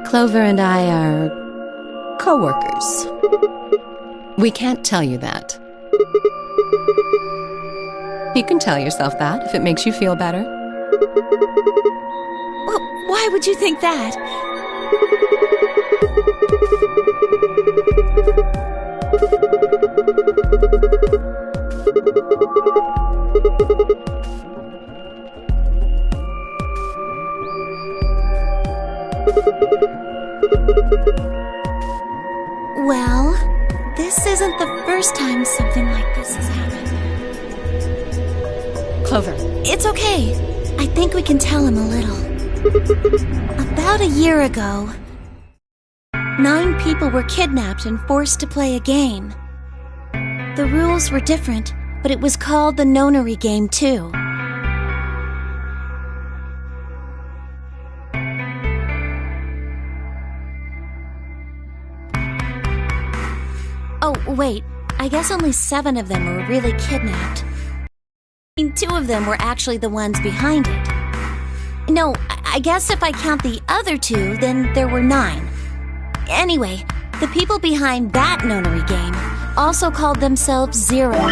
Clover and I are co-workers. We can't tell you that. You can tell yourself that if it makes you feel better. Well, why would you think that? Well, this isn't the first time something like this has happened. Clover. It's okay. I think we can tell him a little. About a year ago, 9 people were kidnapped and forced to play a game. The rules were different, but it was called the nonary game too. Oh, wait. I guess only 7 of them were really kidnapped. 2 of them were actually the ones behind it. No, I guess if I count the other 2, then there were 9. Anyway, the people behind that nonary game also called themselves Zero.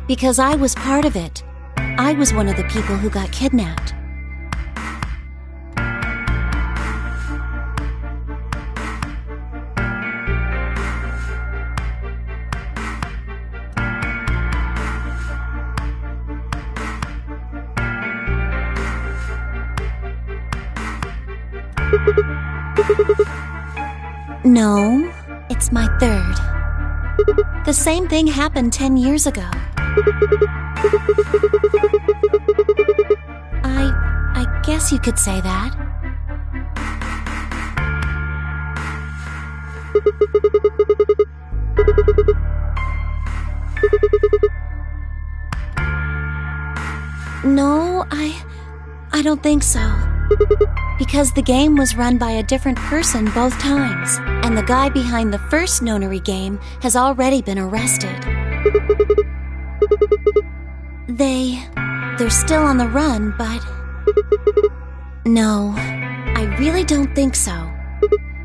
Because I was part of it. I was one of the people who got kidnapped. No, it's my 3rd. The same thing happened 10 years ago. I guess you could say that. No, I don't think so. Because the game was run by a different person both times, and the guy behind the first nonary game has already been arrested. They're still on the run, but... No, I really don't think so.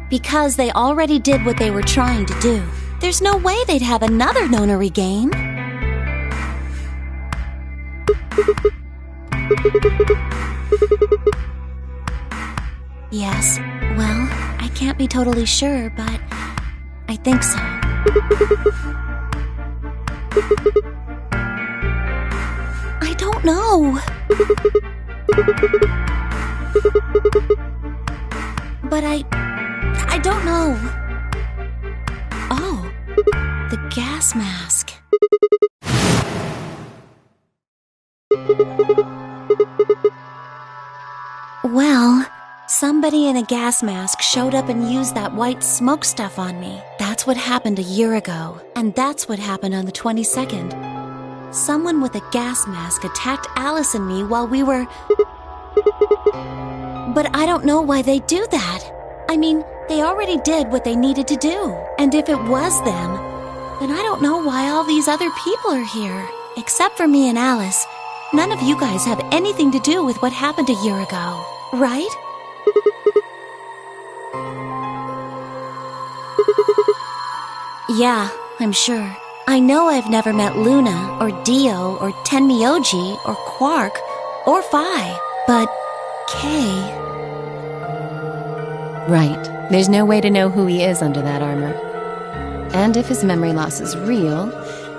Because they already did what they were trying to do. There's no way they'd have another nonary game. Yes, well, I can't be totally sure, but I think so. I don't know. But I don't know. Oh, the gas mask. Well, somebody in a gas mask showed up and used that white smoke stuff on me. That's what happened a year ago, and that's what happened on the 22nd. Someone with a gas mask attacked Alice and me while we were... But I don't know why they do that. I mean, they already did what they needed to do. And if it was them, Then I don't know why all these other people are here. Except for me and Alice. None of you guys have anything to do with what happened a year ago, right? Yeah, I'm sure. I know I've never met Luna, or Dio, or Tenmyoji, or Quark, or Phi, but Kay... Right. There's no way to know who he is under that armor. And if his memory loss is real,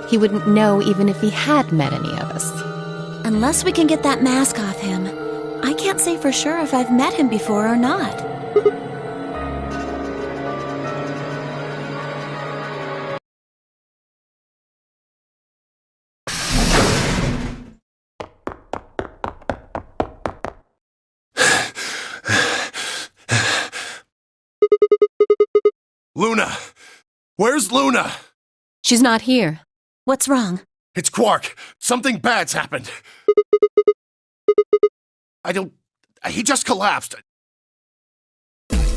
he wouldn't know even if he had met any of us. Unless we can get that mask off him, I can't say for sure if I've met him before or not. Luna! Where's Luna? She's not here. What's wrong? It's Quark. Something bad's happened. He just collapsed.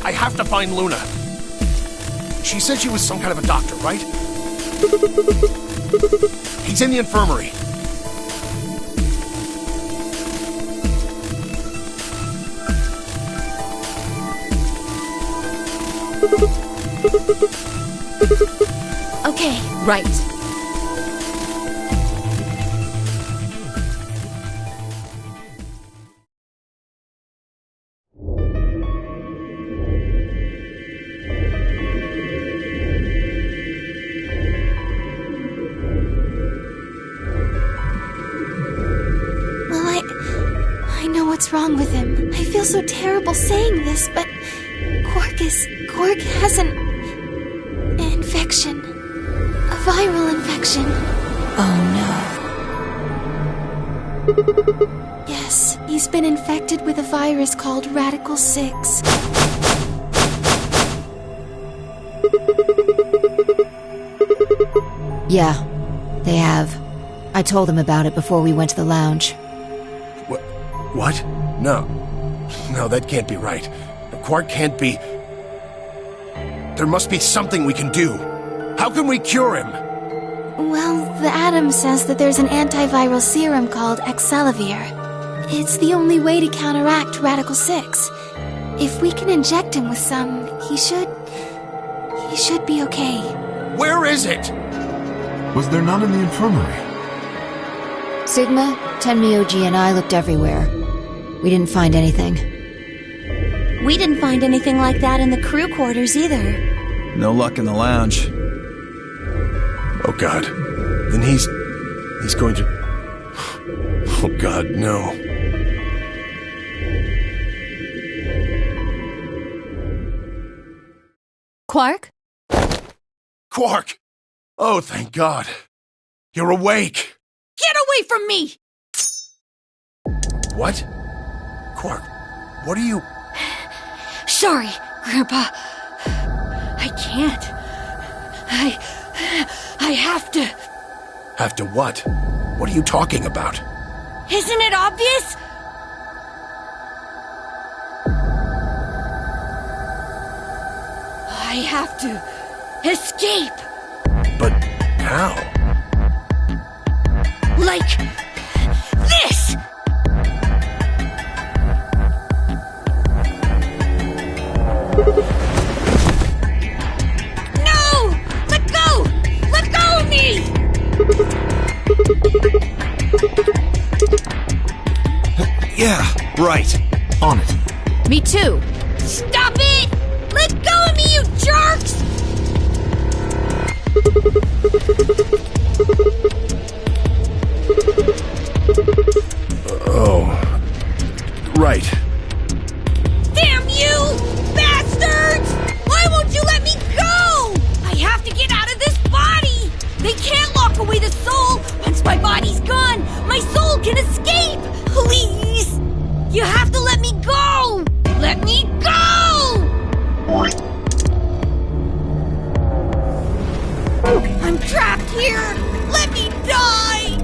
I have to find Luna. She said she was some kind of a doctor, right? He's in the infirmary. Okay. Right. Well, I know what's wrong with him. I feel so terrible saying this, but Quark has an infection. A viral infection. Oh no. Yes, he's been infected with a virus called Radical 6. Yeah, they have. I told them about it before we went to the lounge. What? No, that can't be right. Quark can't be... There must be something we can do. How can we cure him? Well, the Atom says that there's an antiviral serum called Excelavir. It's the only way to counteract Radical 6. If we can inject him with some, he should be okay. Where is it? Was there none in the infirmary? Sigma, Tenmyoji, and I looked everywhere. We didn't find anything. We didn't find anything like that in the crew quarters either. No luck in the lounge. Oh God. Then he's going to... Oh God, no. Quark? Quark! Oh, thank God. You're awake. Get away from me! What? Quark, what are you... Sorry, Grandpa. I can't. I have to. Have to what? What are you talking about? Isn't it obvious? I have to escape. But how? Like this! No! Let go! Let go of me! Yeah, right. On it. Me too. Stop it! Let go of me, you jerks! Oh... Right. Damn you! Bastards! Why won't you let me go? I have to get out of this body! They can't lock away the soul! Once my body's gone, my soul can escape! Please! You have to let me go! Let me go! I'm trapped here! Let me die!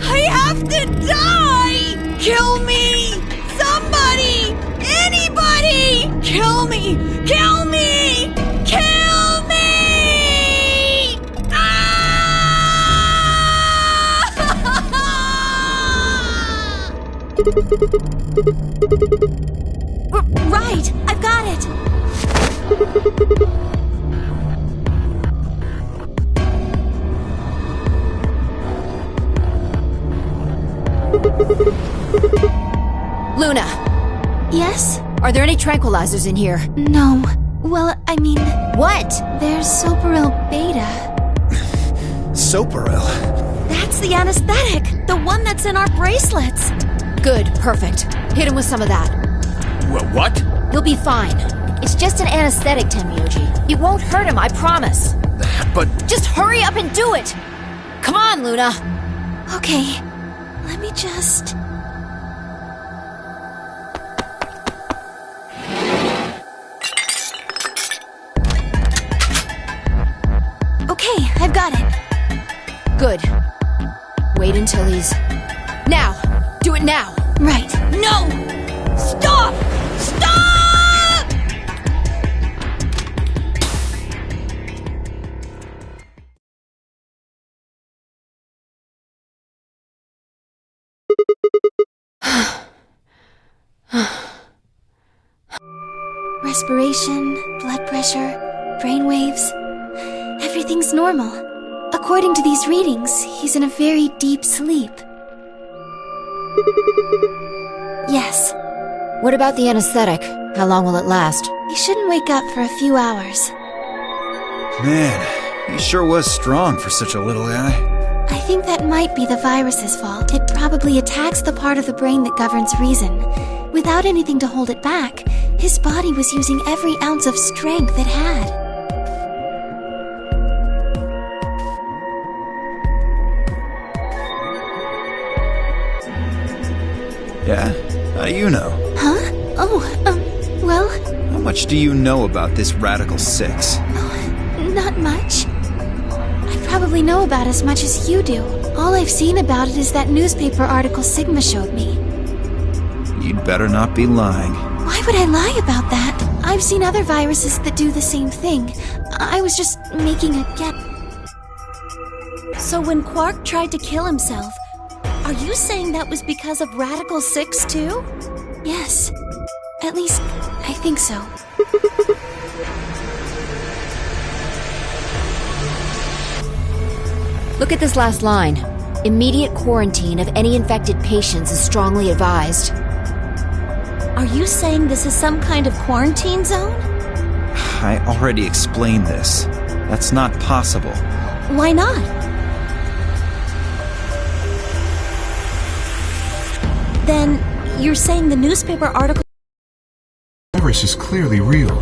I have to die! Kill me! Somebody! Anybody! Kill me! Kill me! Kill me! Ah! Right! I've got it! Luna, Yes? are there any tranquilizers in here? No. Well, I mean, What? there's Soparil Beta. Soparil. That's the anesthetic! The one that's in our bracelets! Good, perfect. Hit him with some of that. What? You'll be fine. It's just an anesthetic, Tenmyoji. It won't hurt him, I promise. But Just hurry up and do it! Come on, Luna! Okay, let me just... Okay, I've got it. Good. Wait until he's... Now! Do it now! Right. No! Stop! Stop! Respiration, blood pressure, brain waves. Everything's normal. According to these readings, he's in a very deep sleep. Yes, What about the anesthetic? How long will it last? he shouldn't wake up for a few hours. Man, he sure was strong for such a little guy. I think that might be the virus's fault. It probably attacks the part of the brain that governs reason. Without anything to hold it back, his body was using every ounce of strength it had. Yeah? How do you know? Huh? Oh, well, How much do you know about this Radical 6? not much. I probably know about as much as you do. All I've seen about it is that newspaper article Sigma showed me. You'd better not be lying. Why would I lie about that? I've seen other viruses that do the same thing. I was just making a guess. So when Quark tried to kill himself, are you saying that was because of Radical 6 too? Yes. At least, I think so. Look at this last line. Immediate quarantine of any infected patients is strongly advised. Are you saying this is some kind of quarantine zone? I already explained this. That's not possible. Why not? Then, you're saying the newspaper article... The virus is clearly real.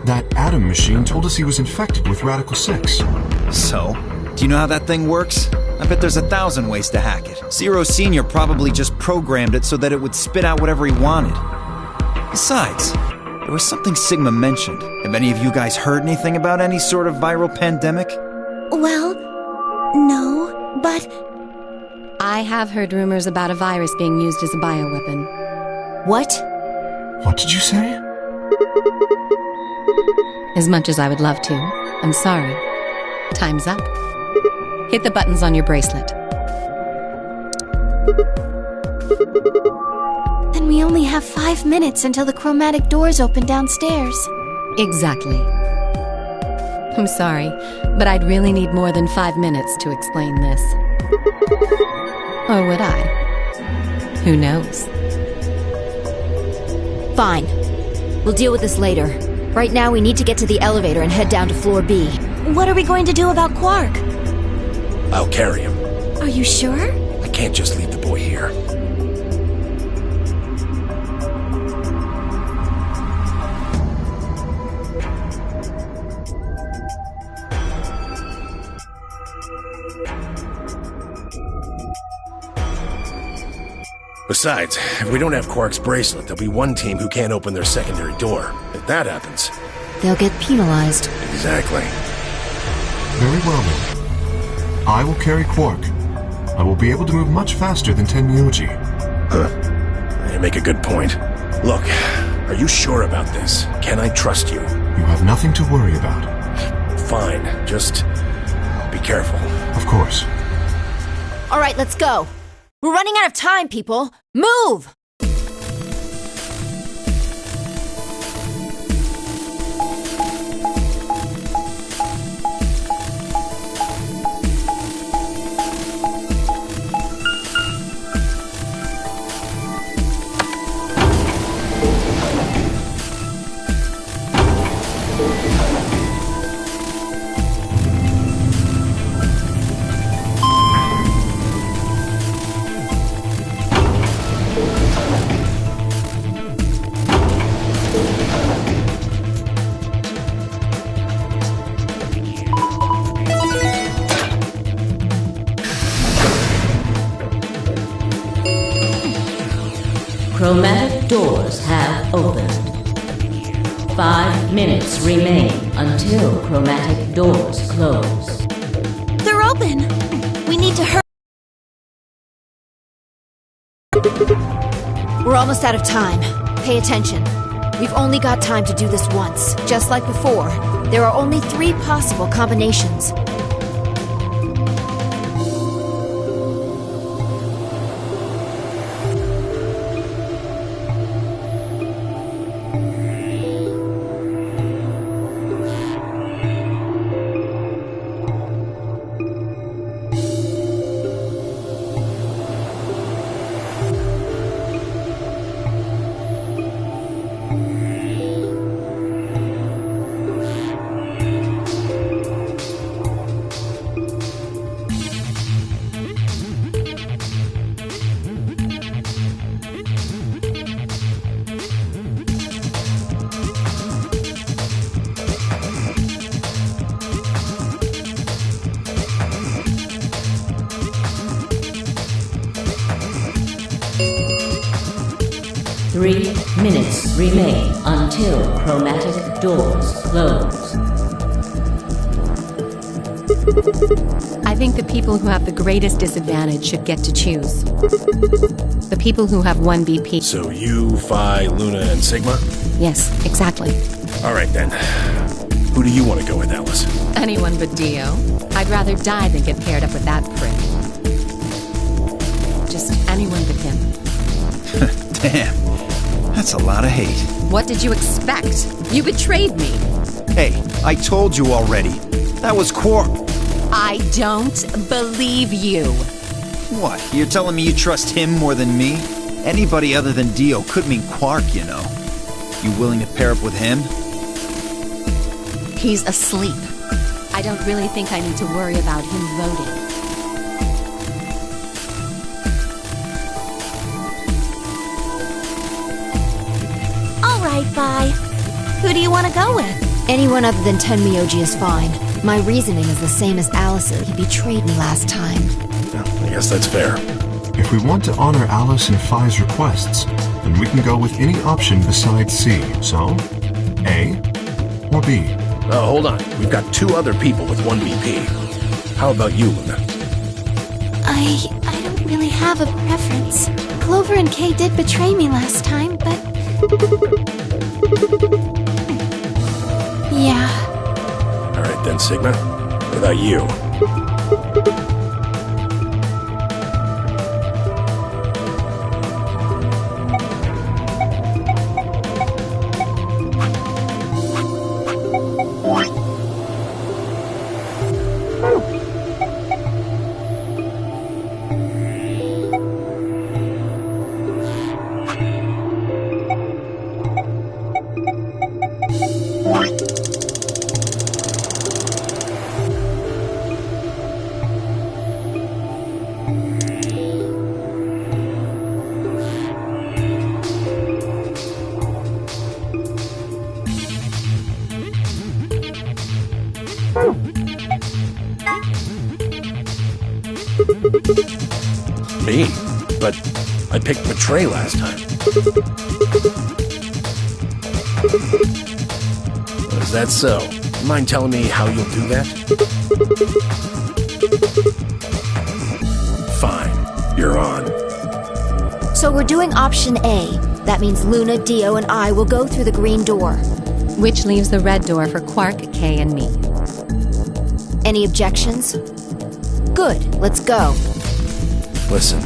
That Atom machine told us he was infected with Radical 6. So, do you know how that thing works? I bet there's 1,000 ways to hack it. Zero Senior probably just programmed it so that it would spit out whatever he wanted. Besides, there was something Sigma mentioned. Have any of you guys heard anything about any sort of viral pandemic? Well, no, but... I have heard rumors about a virus being used as a bioweapon. What? What did you say? As much as I would love to, I'm sorry. Time's up. Hit the buttons on your bracelet. Then we only have 5 minutes until the chromatic doors open downstairs. Exactly. I'm sorry, but I'd really need more than 5 minutes to explain this. Or would I? Who knows? Fine. We'll deal with this later. Right now, we need to get to the elevator and head down to floor B. What are we going to do about Quark? I'll carry him. Are you sure? I can't just leave the boy here. Besides, if we don't have Quark's bracelet, there'll be one team who can't open their secondary door. If that happens... They'll get penalized. Exactly. Very well then. I will carry Quark. I will be able to move much faster than Tenmyoji. You make a good point. Look, are you sure about this? Can I trust you? You have nothing to worry about. Fine, just be careful. Of course. All right, let's go. We're running out of time, people! Move! Chromatic doors have opened. 5 minutes remain until chromatic doors close. They're open! We need to hurry. We're almost out of time. Pay attention. We've only got time to do this once. Just like before, there are only 3 possible combinations. Three minutes remain until chromatic doors close. I think the people who have the greatest disadvantage should get to choose. The people who have 1 BP. So you, Phi, Luna, and Sigma? Yes, exactly. All right, then. Who do you want to go with, Alice? Anyone but Dio. I'd rather die than get paired up with that prick. Just anyone but him. Damn. That's a lot of hate. What did you expect? You betrayed me. Hey, I told you already. That was Quark. I don't believe you. What? You're telling me you trust him more than me? Anybody other than Dio could mean Quark, you know. You willing to pair up with him? He's asleep. I don't really think I need to worry about him voting. Alright, bye. Who do you want to go with? Anyone other than Tenmyoji is fine. My reasoning is the same as Alice's. He betrayed me last time. I guess that's fair. If we want to honor Alice and Phi's requests, then we can go with any option besides C. So, A or B? Hold on. We've got 2 other people with 1 BP. How about you, Luna? I don't really have a preference. Clover and Kay did betray me last time, but... yeah. All right, then, Sigma. What about you? Me? But I picked Betray last time. Is that so? Mind telling me how you'll do that? Fine. You're on. So we're doing option A. That means Luna, Dio, and I will go through the green door. Which leaves the red door for Quark, Kay, and me. Any objections? Good, let's go. Listen,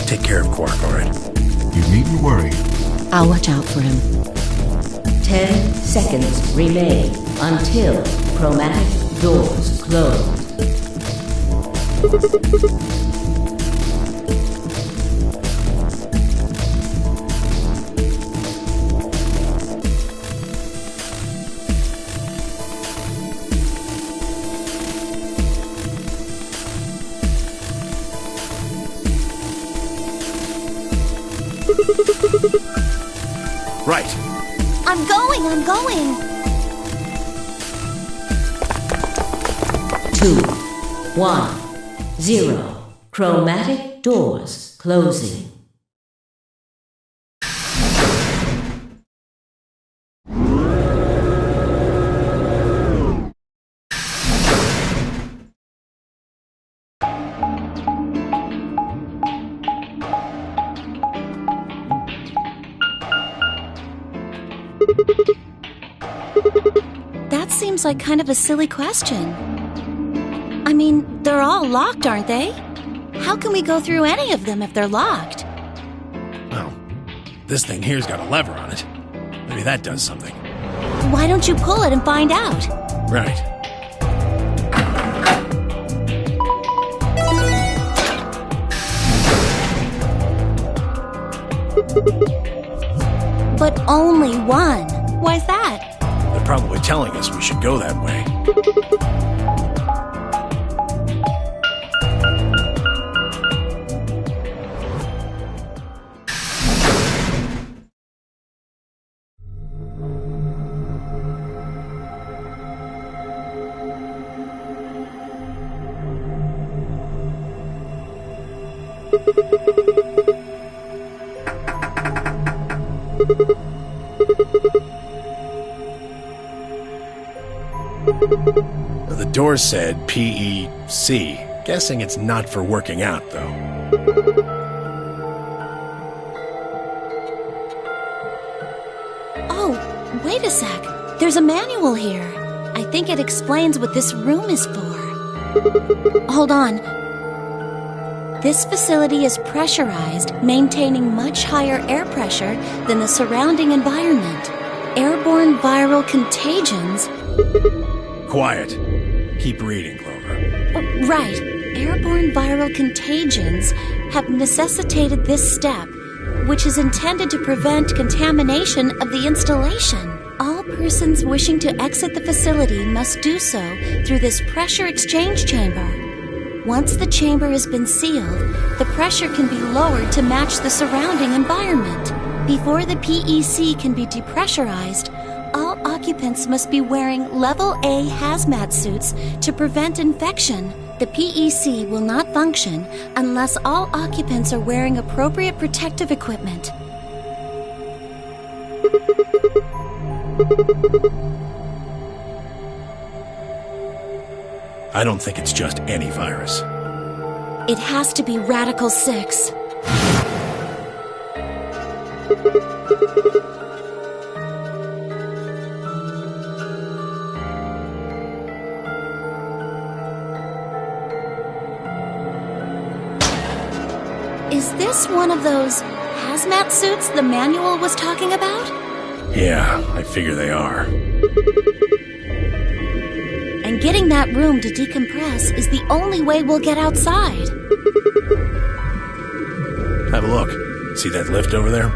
Take care of Quark, all right? You needn't worry. I'll watch out for him. 10 seconds remain until chromatic doors close. Right. I'm going! 2, 1, 0. Chromatic doors closing. That seems like kind of a silly question. I mean, they're all locked, aren't they? How can we go through any of them if they're locked? Well, this thing here's got a lever on it. Maybe that does something. Why don't you pull it and find out? Right. But only one. Why's that? They're probably telling us we should go that way. The door said PEC. Guessing it's not for working out, though. Oh, wait a sec. There's a manual here. I think it explains what this room is for. Hold on. This facility is pressurized, maintaining much higher air pressure than the surrounding environment. Airborne viral contagions. Quiet. Keep reading, Clover. Right. Airborne viral contagions have necessitated this step, which is intended to prevent contamination of the installation. All persons wishing to exit the facility must do so through this pressure exchange chamber. Once the chamber has been sealed, the pressure can be lowered to match the surrounding environment. Before the PEC can be depressurized, all occupants must be wearing Level A hazmat suits to prevent infection. The PEC will not function unless all occupants are wearing appropriate protective equipment. I don't think it's just any virus. It has to be Radical 6. Is this one of those hazmat suits the manual was talking about? Yeah, I figure they are. And getting that room to decompress is the only way we'll get outside. Have a look. See that lift over there?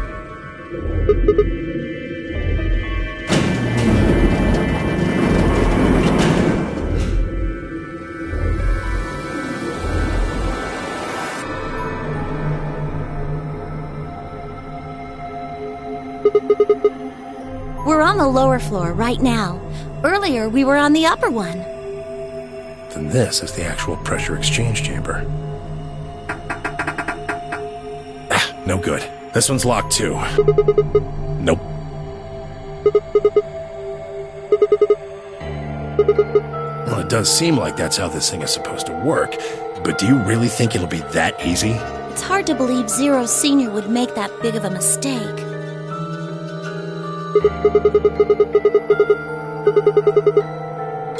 We're on the lower floor right now. Earlier, we were on the upper one. Then this is the actual pressure exchange chamber. No good. This one's locked too. Nope. Well, it does seem like that's how this thing is supposed to work, but do you really think it'll be that easy? It's hard to believe Zero Senior would make that big of a mistake.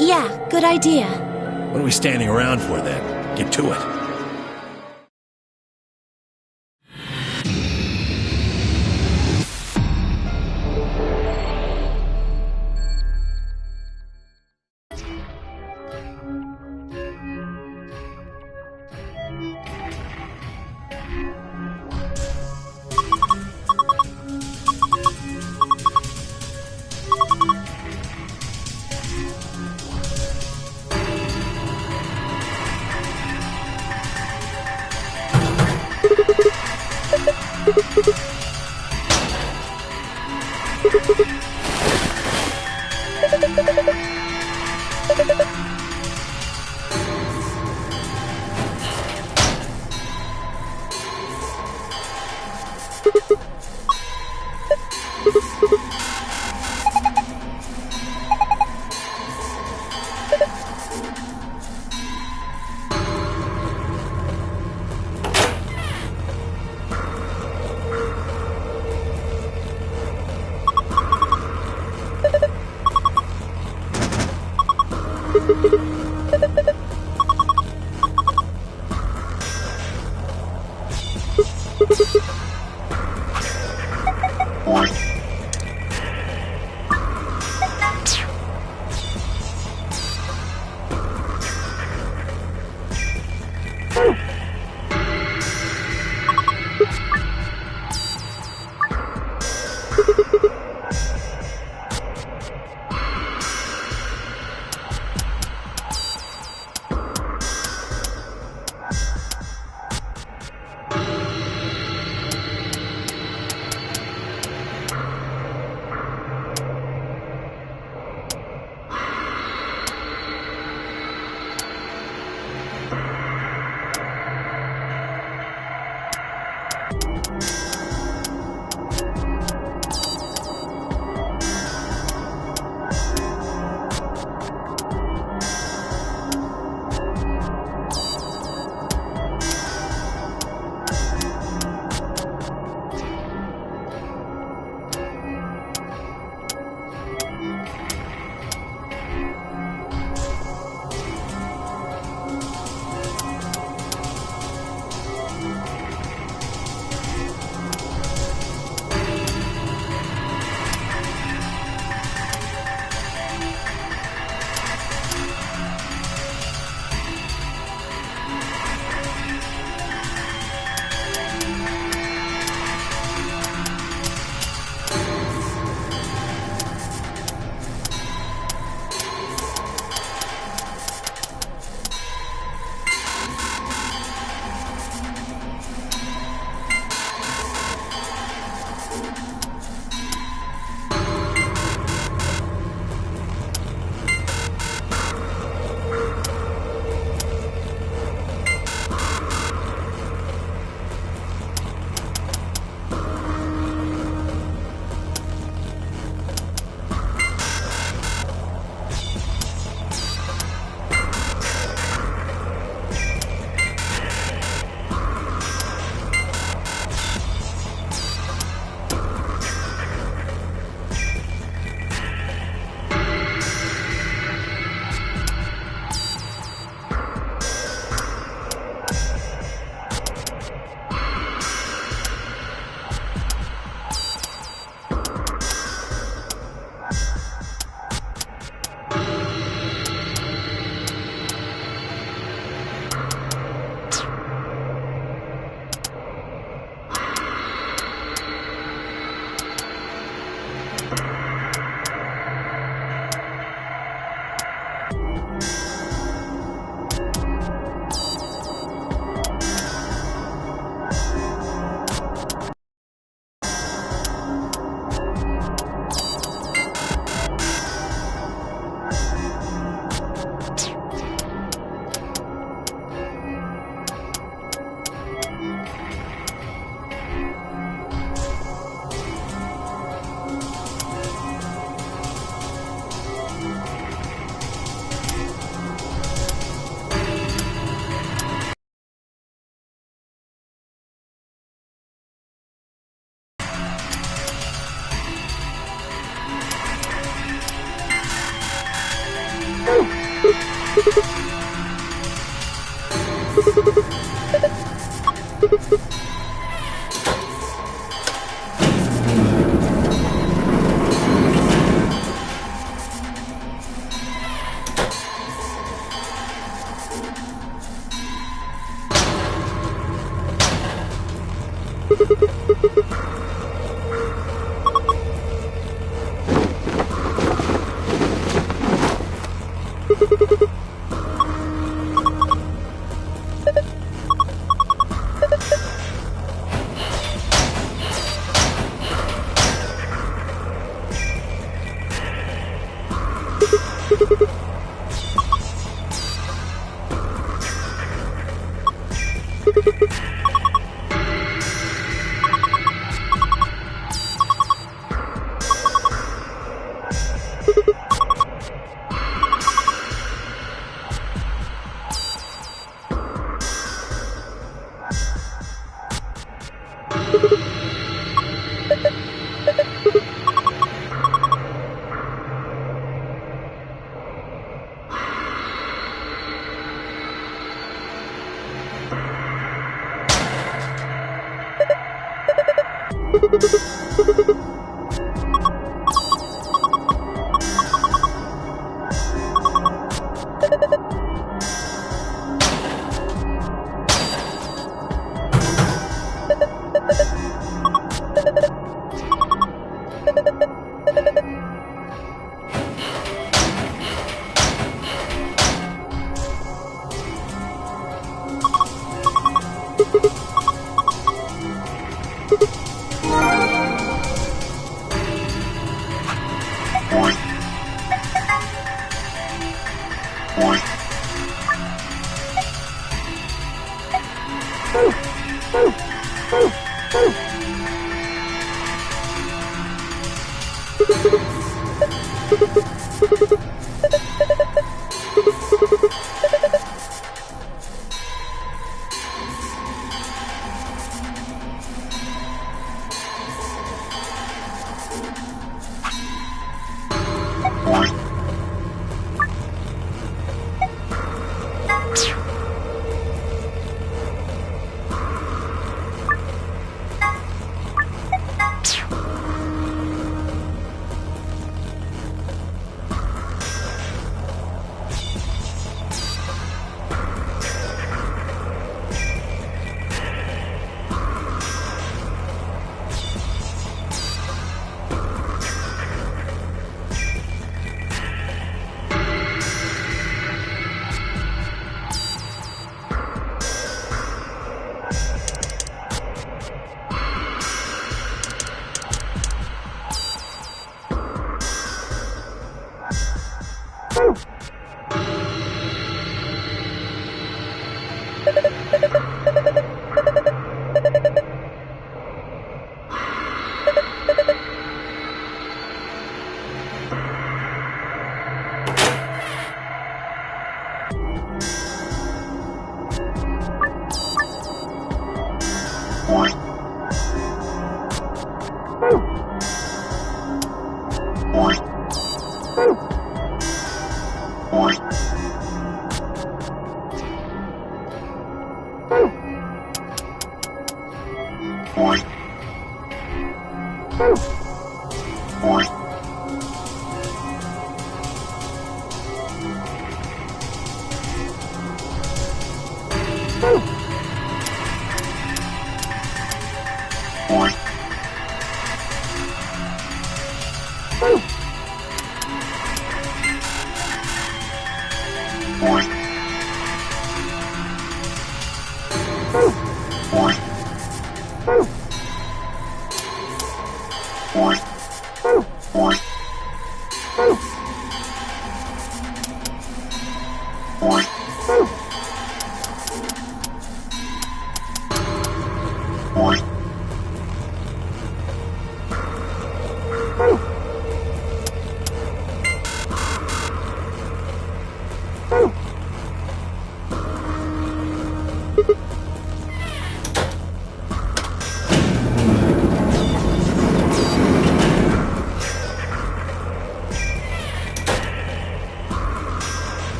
Yeah, good idea. What are we standing around for then? Get to it.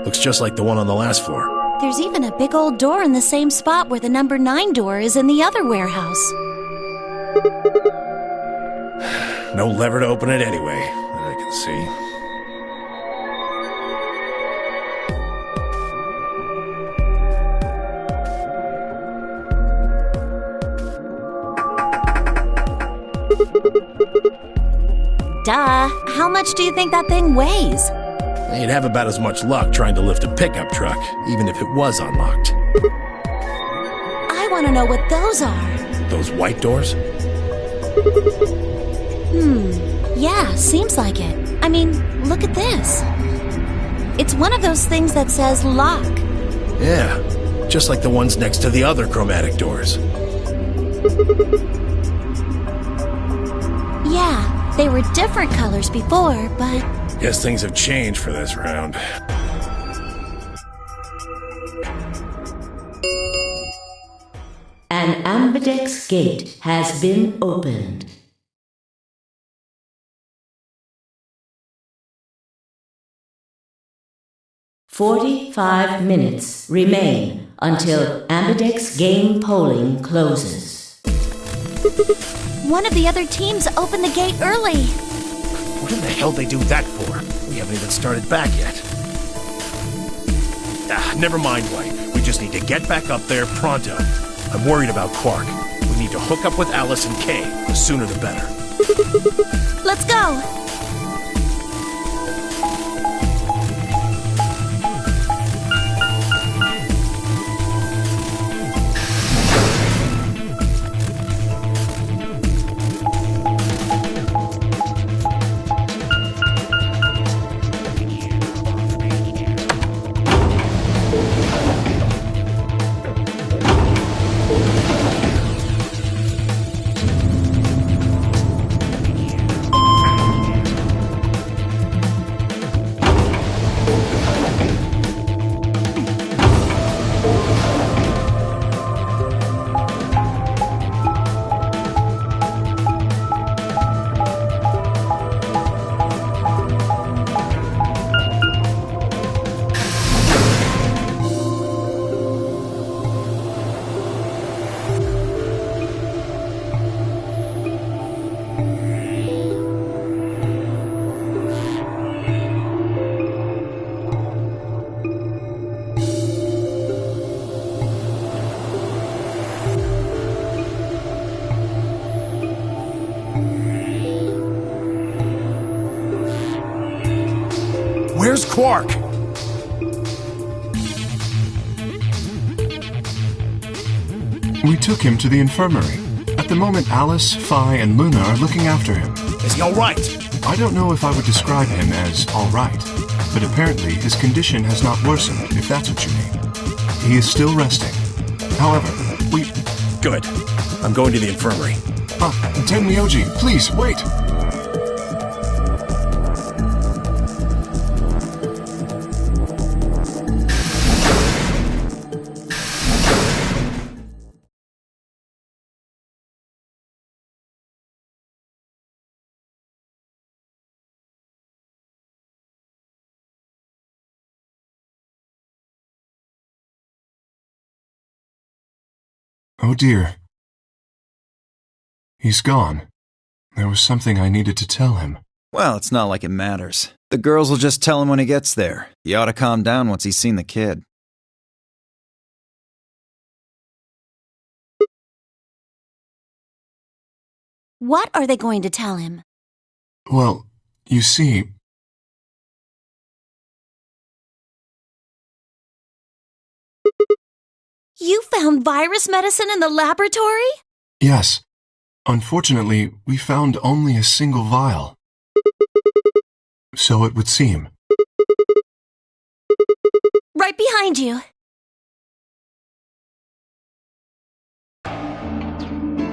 Looks just like the one on the last floor. There's even a big old door in the same spot where the number 9 door is in the other warehouse. No lever to open it anyway, that I can see. Duh. How much do you think that thing weighs? You'd have about as much luck trying to lift a pickup truck, even if it was unlocked. I want to know what those are. Those white doors? Yeah, seems like it. I mean, look at this. It's one of those things that says lock. Yeah, just like the ones next to the other chromatic doors. Yeah, they were different colors before, but... Guess things have changed for this round. An ambidex gate has been opened. "45 minutes remain until ambidex game polling closes." One of the other teams opened the gate early. What in the hell they do that for? We haven't even started back yet. Never mind, White. We just need to get back up there pronto. I'm worried about Quark. We need to hook up with Alice and Kay. The sooner the better. Let's go! Where's Quark? We took him to the infirmary. At the moment, Alice, Phi, and Luna are looking after him. Is he all right? I don't know if I would describe him as all right, but apparently his condition has not worsened, if that's what you mean. He is still resting. However, we... Good. I'm going to the infirmary. Tenmyoji, please, wait! Oh dear. He's gone. There was something I needed to tell him. Well, it's not like it matters. The girls will just tell him when he gets there. He ought to calm down once he's seen the kid. What are they going to tell him? Well, you see... You found virus medicine in the laboratory? Yes. Unfortunately, we found only a single vial. So it would seem. Right behind you.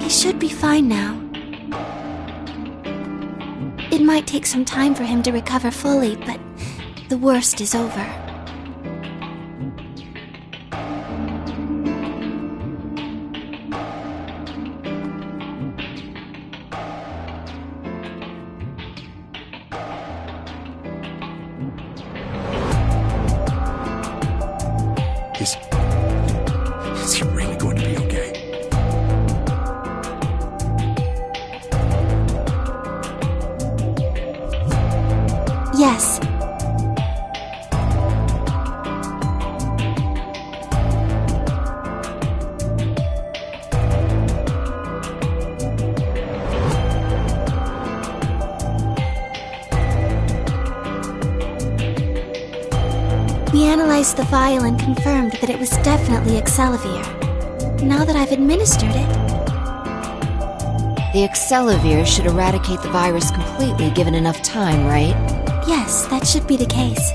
He should be fine now. It might take some time for him to recover fully, but the worst is over. Is he really going to be okay? Yes. We analyzed the vial and confirmed that it was definitely Excelavir. Now that I've administered it... The Excelavir should eradicate the virus completely given enough time, right? Yes, that should be the case.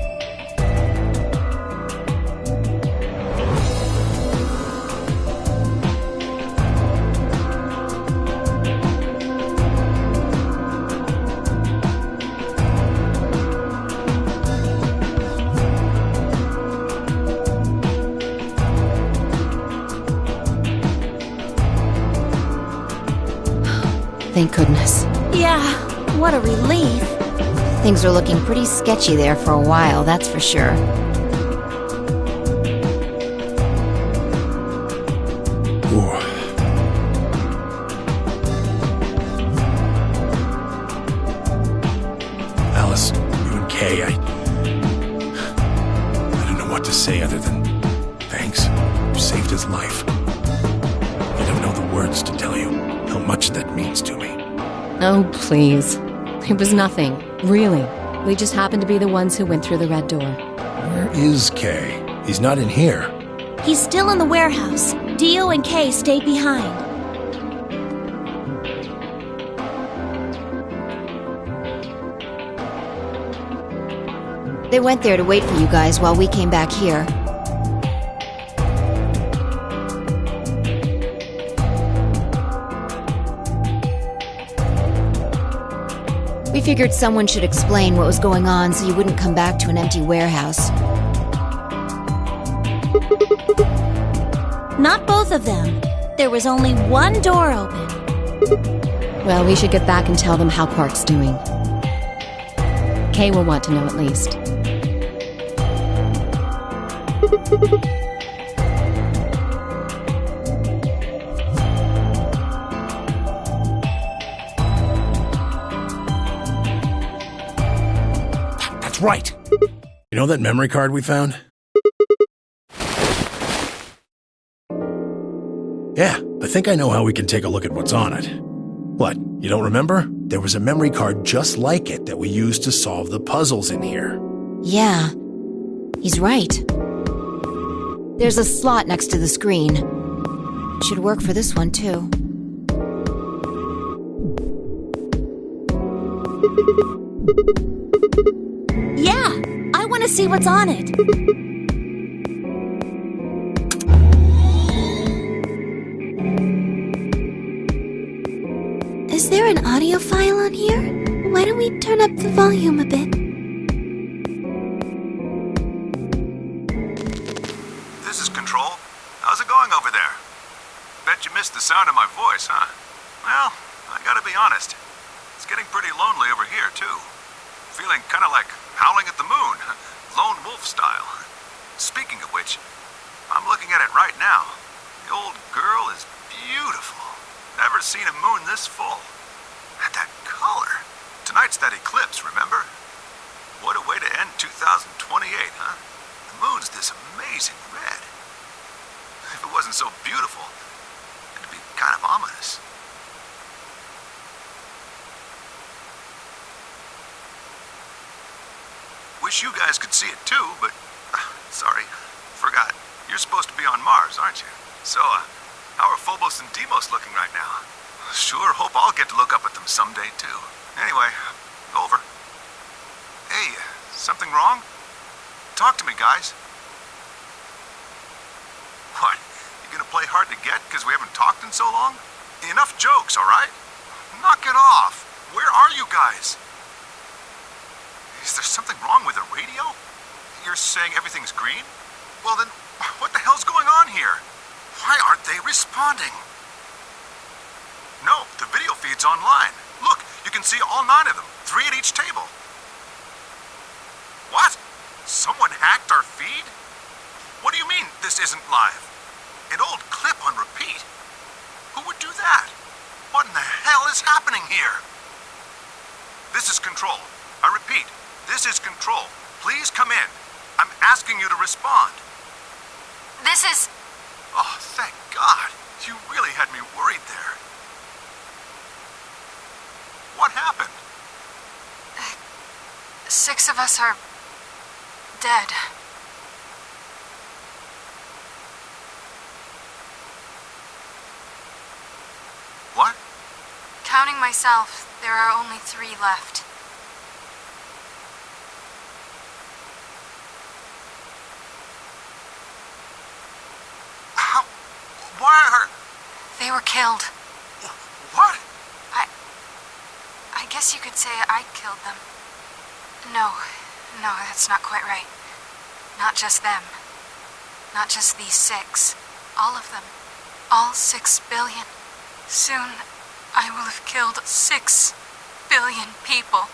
Thank goodness. Yeah, what a relief. Things are looking pretty sketchy there for a while, that's for sure. Ooh. Alice, you and Kay, I don't know what to say other than thanks. You saved his life. I don't know the words to tell you how much that means to me. Oh, please. It was nothing, really. We just happened to be the ones who went through the red door. Where is Kay? He's not in here. He's still in the warehouse. Dio and Kay stayed behind. They went there to wait for you guys while we came back here. We figured someone should explain what was going on so you wouldn't come back to an empty warehouse. Not both of them. There was only one door open. Well, we should get back and tell them how Quark's doing. Kay will want to know at least. That's right. You know that memory card we found? Yeah, I think I know how we can take a look at what's on it. What, you don't remember? There was a memory card just like it that we used to solve the puzzles in here. Yeah, he's right. There's a slot next to the screen. Should work for this one, too. Yeah, I want to see what's on it. there an audio file on here? Why don't we turn up the volume a bit? This is Control. How's it going over there? Bet you missed the sound of my voice, huh? Well, I gotta be honest. It's getting pretty lonely over here, too. Feeling kinda like howling at the moon. Lone wolf style. Speaking of which, I'm looking at it right now. The old girl is beautiful. Never seen a moon this full. And that color. Tonight's that eclipse, remember? What a way to end 2028, huh? The moon's this amazing red. If it wasn't so beautiful, it'd be kind of ominous. Wish you guys could see it too, but... sorry, forgot. You're supposed to be on Mars, aren't you? So, how are Phobos and Deimos looking right now? Sure hope I'll get to look up at them someday too. Anyway, over. Hey, something wrong? Talk to me, guys. What? You gonna play hard to get because we haven't talked in so long? Enough jokes, alright? Knock it off. Where are you guys? Is there something wrong with the radio? You're saying everything's green? Well then, what the hell's going on here? Why aren't they responding? No, the video feed's online. Look, you can see all 9 of them, 3 at each table. What? Someone hacked our feed? What do you mean this isn't live? An old clip on repeat? Who would do that? What in the hell is happening here? This is Control. I repeat, this is Control. Please come in. I'm asking you to respond. This is... Oh, thank God. You really had me worried there. What happened? 6 of us are... dead. What? Counting myself, there are only 3 left. Why are... They were killed. What? I guess you could say I killed them. No, that's not quite right. Not just them. Not just these 6. All of them. All 6 billion. Soon, I will have killed 6 billion people.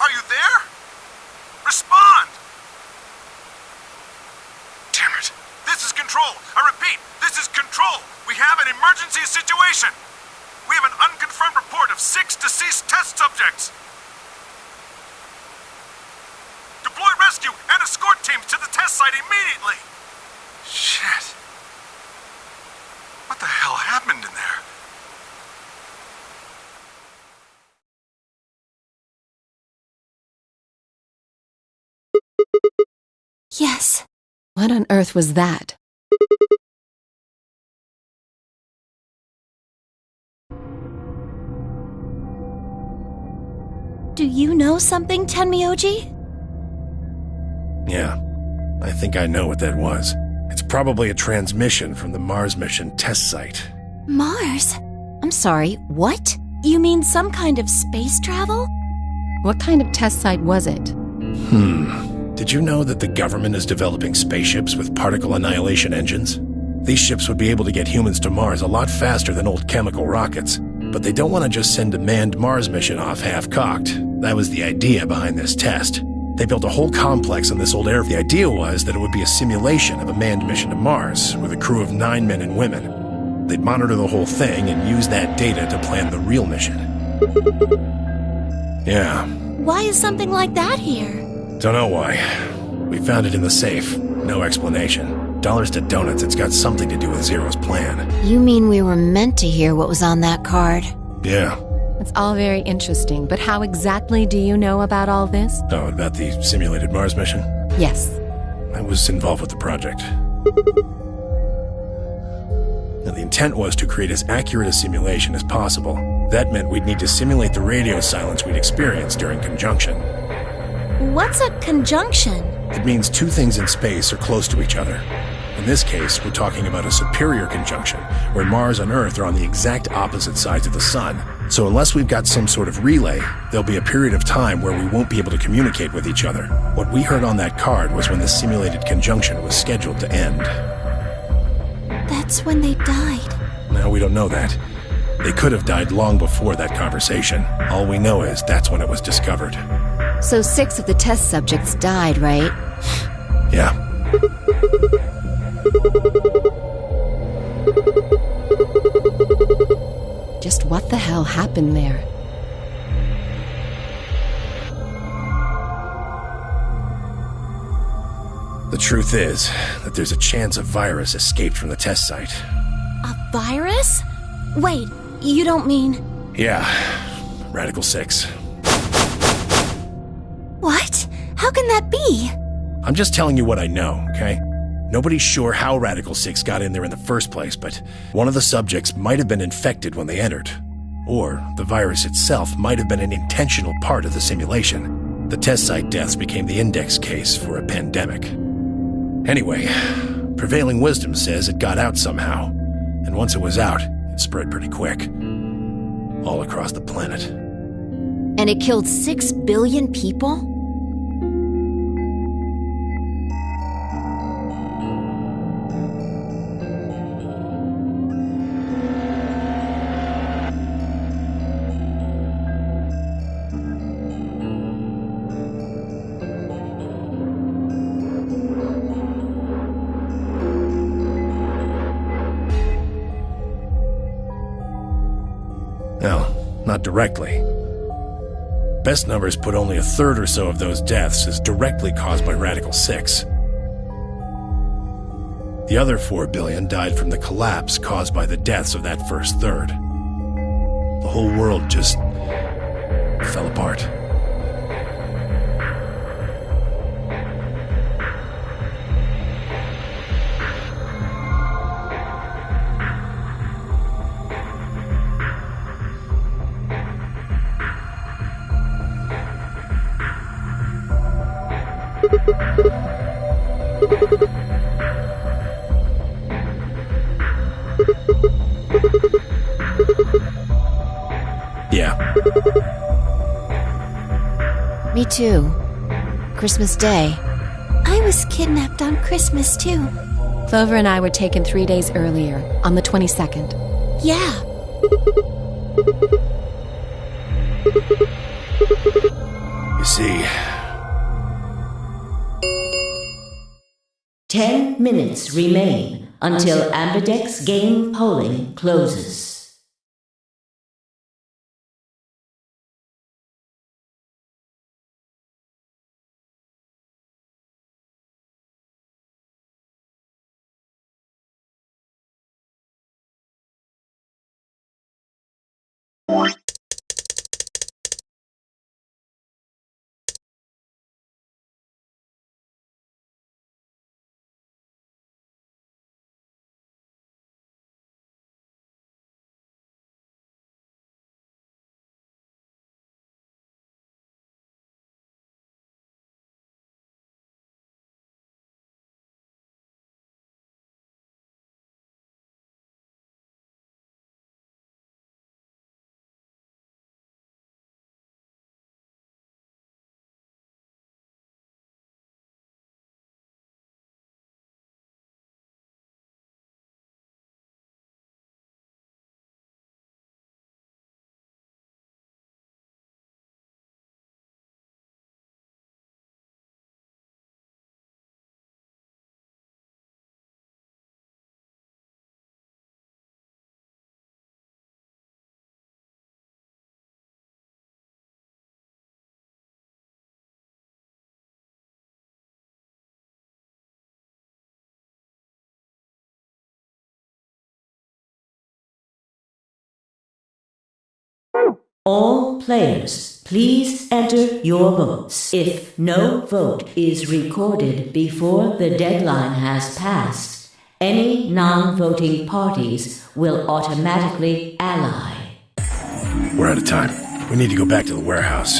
Are you there? Respond! Damn it. This is Control. I repeat, this is Control. We have an emergency situation. We have an unconfirmed report of 6 deceased test subjects. Deploy rescue and escort teams to the test site immediately. Shit. What the hell happened in there? Yes. What on earth was that? Do you know something, Tenmyoji? Yeah, I think I know what that was. It's probably a transmission from the Mars mission test site. Mars? I'm sorry, what? You mean some kind of space travel? What kind of test site was it? Did you know that the government is developing spaceships with particle annihilation engines? These ships would be able to get humans to Mars a lot faster than old chemical rockets. But they don't want to just send a manned Mars mission off half-cocked. That was the idea behind this test. They built a whole complex on this old air. The idea was that it would be a simulation of a manned mission to Mars with a crew of 9 men and women. They'd monitor the whole thing and use that data to plan the real mission. Yeah. Why is something like that here? Don't know why. We found it in the safe. No explanation. Dollars to donuts, it's got something to do with Zero's plan. You mean we were meant to hear what was on that card? Yeah. It's all very interesting, but how exactly do you know about all this? Oh, about the simulated Mars mission? Yes. I was involved with the project. Now, the intent was to create as accurate a simulation as possible. That meant we'd need to simulate the radio silence we'd experienced during conjunction. What's a conjunction? It means two things in space are close to each other. In this case, we're talking about a superior conjunction, where Mars and Earth are on the exact opposite sides of the Sun. So unless we've got some sort of relay, there'll be a period of time where we won't be able to communicate with each other. What we heard on that card was when the simulated conjunction was scheduled to end. That's when they died. Now, we don't know that. They could have died long before that conversation. All we know is that's when it was discovered. So 6 of the test subjects died, right? Yeah. Just what the hell happened there? The truth is that there's a chance a virus escaped from the test site. A virus? Wait, you don't mean... Yeah, Radical 6. What? How can that be? I'm just telling you what I know, okay? Nobody's sure how Radical 6 got in there in the first place, but one of the subjects might have been infected when they entered. Or the virus itself might have been an intentional part of the simulation. The test site deaths became the index case for a pandemic. Anyway, prevailing wisdom says it got out somehow, and once it was out, it spread pretty quick. All across the planet. And it killed 6 billion people? No, not directly. Best numbers put only a third or so of those deaths as directly caused by Radical 6. The other 4 billion died from the collapse caused by the deaths of that first third. The whole world just fell apart. Yeah. Me too. Christmas Day. I was kidnapped on Christmas, too. Clover and I were taken 3 days earlier, on the 22nd. Yeah. You see... 10 minutes remain until Ambidex game polling closes. All players, please enter your votes. If no vote is recorded before the deadline has passed, Any non-voting parties will automatically ally. We're out of time. We need to go back to the warehouse.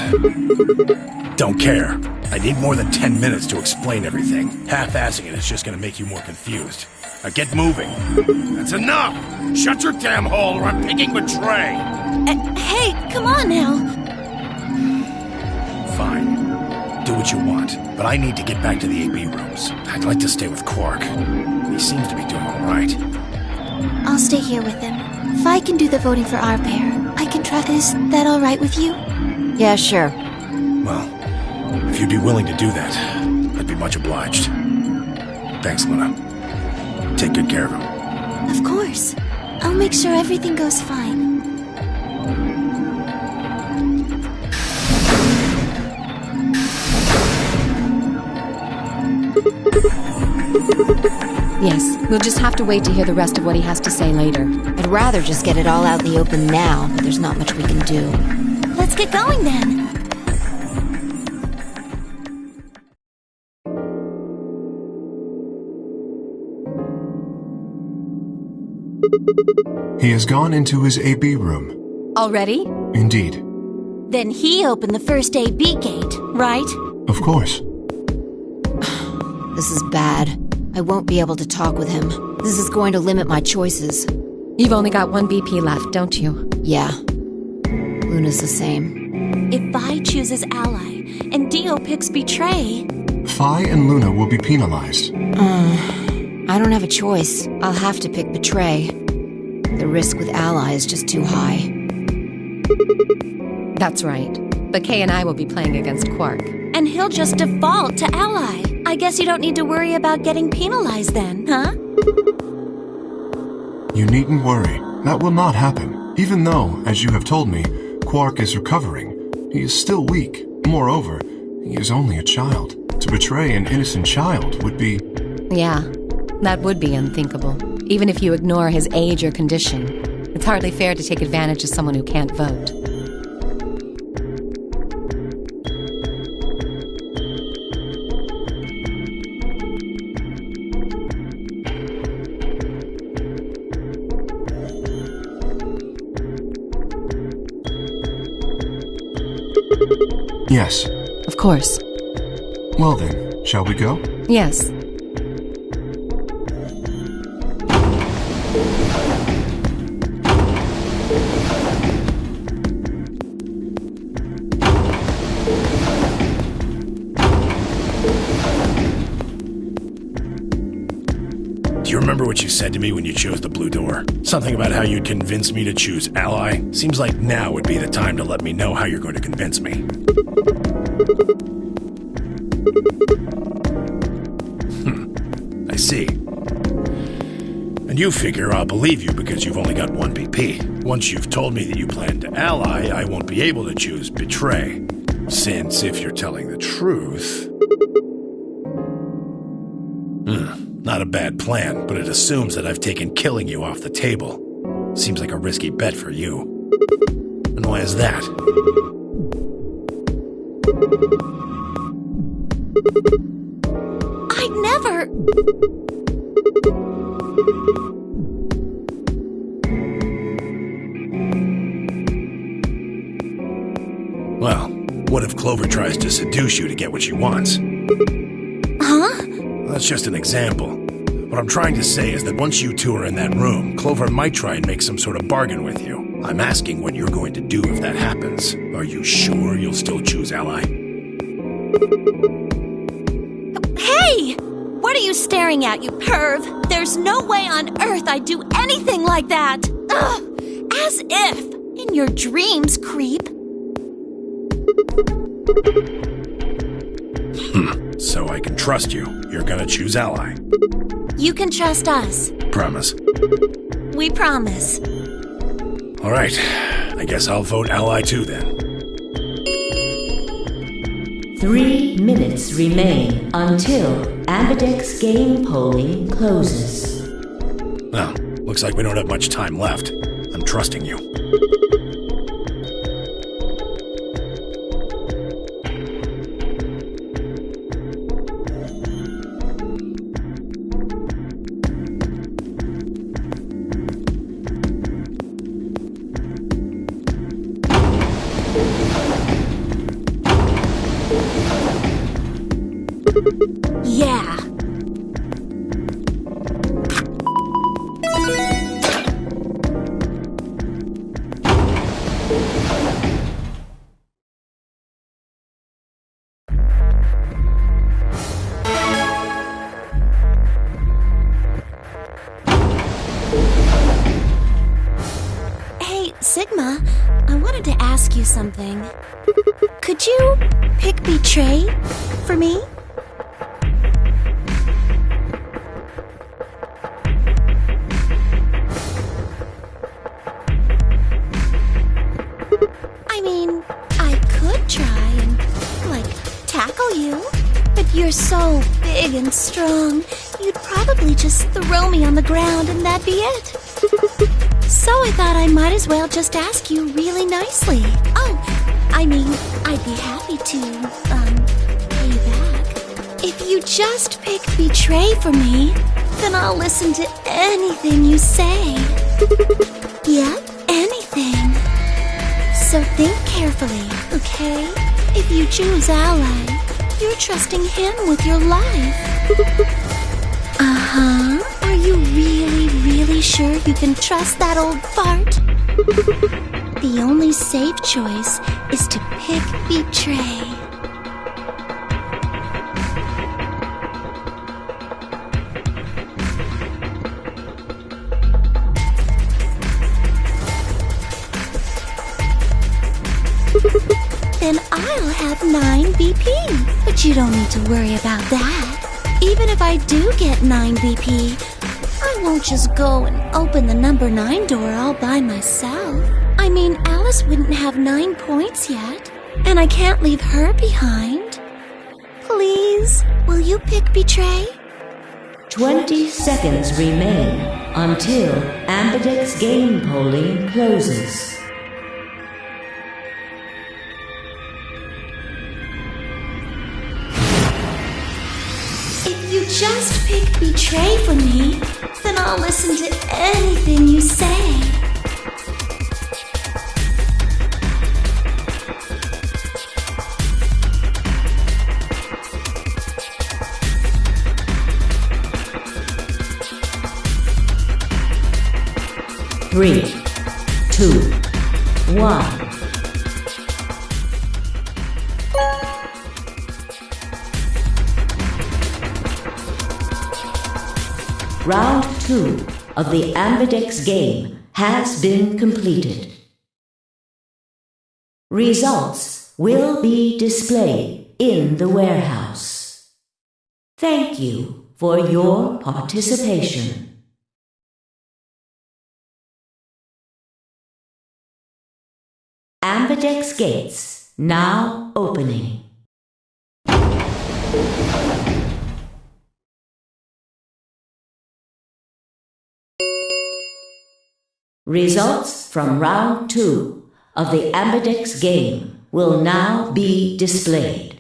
Don't care. I need more than 10 minutes to explain everything. Half-assing it is just gonna make you more confused. Now get moving. That's enough! Shut your damn hole or I'm picking Betray! Hey, come on now. Fine. Do what you want, but I need to get back to the AB rooms. I'd like to stay with Quark. He seems to be doing alright. I'll stay here with him. If I can do the voting for our pair, I can try. Is that alright with you? Yeah, sure. Well, if you'd be willing to do that, I'd be much obliged. Thanks, Luna. Take good care of him. Of course. I'll make sure everything goes fine. Yes, we'll just have to wait to hear the rest of what he has to say later. I'd rather just get it all out in the open now, but there's not much we can do. Let's get going then. He has gone into his AB room. Already? Indeed. Then he opened the first AB gate, right? Of course. This is bad. I won't be able to talk with him. This is going to limit my choices. You've only got one BP left, don't you? Yeah. Luna's the same. If Vi chooses ally and Dio picks betray... Phi and Luna will be penalized. I don't have a choice. I'll have to pick betray. The risk with ally is just too high. That's right. But Kay and I will be playing against Quark. And he'll just default to ally. I guess you don't need to worry about getting penalized then, huh? You needn't worry. That will not happen. Even though, as you have told me, Quark is recovering, he is still weak. Moreover, he is only a child. To betray an innocent child would be... Yeah, that would be unthinkable. Even if you ignore his age or condition. It's hardly fair to take advantage of someone who can't vote. Yes. Of course. Well then, shall we go? Yes. Do you remember what you said to me when you chose the blue door? Something about how you'd convince me to choose ally? Seems like now would be the time to let me know how you're going to convince me. I see. And you figure I'll believe you because you've only got one BP. Once you've told me that you plan to ally, I won't be able to choose betray. Since, if you're telling the truth... Not a bad plan, but it assumes that I've taken killing you off the table. Seems like a risky bet for you. And why is that? I'd never... Well, what if Clover tries to seduce you to get what she wants? Huh? That's just an example. What I'm trying to say is that once you two are in that room, Clover might try and make some sort of bargain with you. I'm asking what you're going to do if that happens. Are you sure you'll still choose ally? Hey! What are you staring at, you perv? There's no way on earth I'd do anything like that! Ugh! As if! In your dreams, creep! So I can trust you. You're gonna choose ally. You can trust us. Promise. We promise. All right. I guess I'll vote ally too then. 3 minutes remain until Ambidex game polling closes. Well, looks like we don't have much time left. I'm trusting you. Yeah. Hey, Sigma, I wanted to ask you something. Could you pick Betray for me? I mean, I could try and, tackle you. But you're so big and strong, you'd probably just throw me on the ground and that'd be it. So I thought I might as well just ask you really nicely. Oh, I mean, I'd be happy to, pay you back. If you just pick Betray for me, then I'll listen to anything you say. Yep, anything. So think carefully, okay? If you choose Ally, you're trusting him with your life. Uh-huh. Are you really sure you can trust that old fart? The only safe choice is to pick Betray. Then I'll have 9 BP. But you don't need to worry about that. Even if I do get 9 BP, I won't just go and open the number 9 door all by myself. I mean, Alice wouldn't have 9 points yet, and I can't leave her behind. Please, will you pick Betray? 20 seconds remain until Ambidex game polling closes. If you just pick Betray for me, then I'll listen to anything you say. Three, 2, 1. Round 2 of the Ambidex game has been completed. Results will be displayed in the warehouse. Thank you for your participation. Ambidex gates now opening. Results from round 2 of the Ambidex game will now be displayed.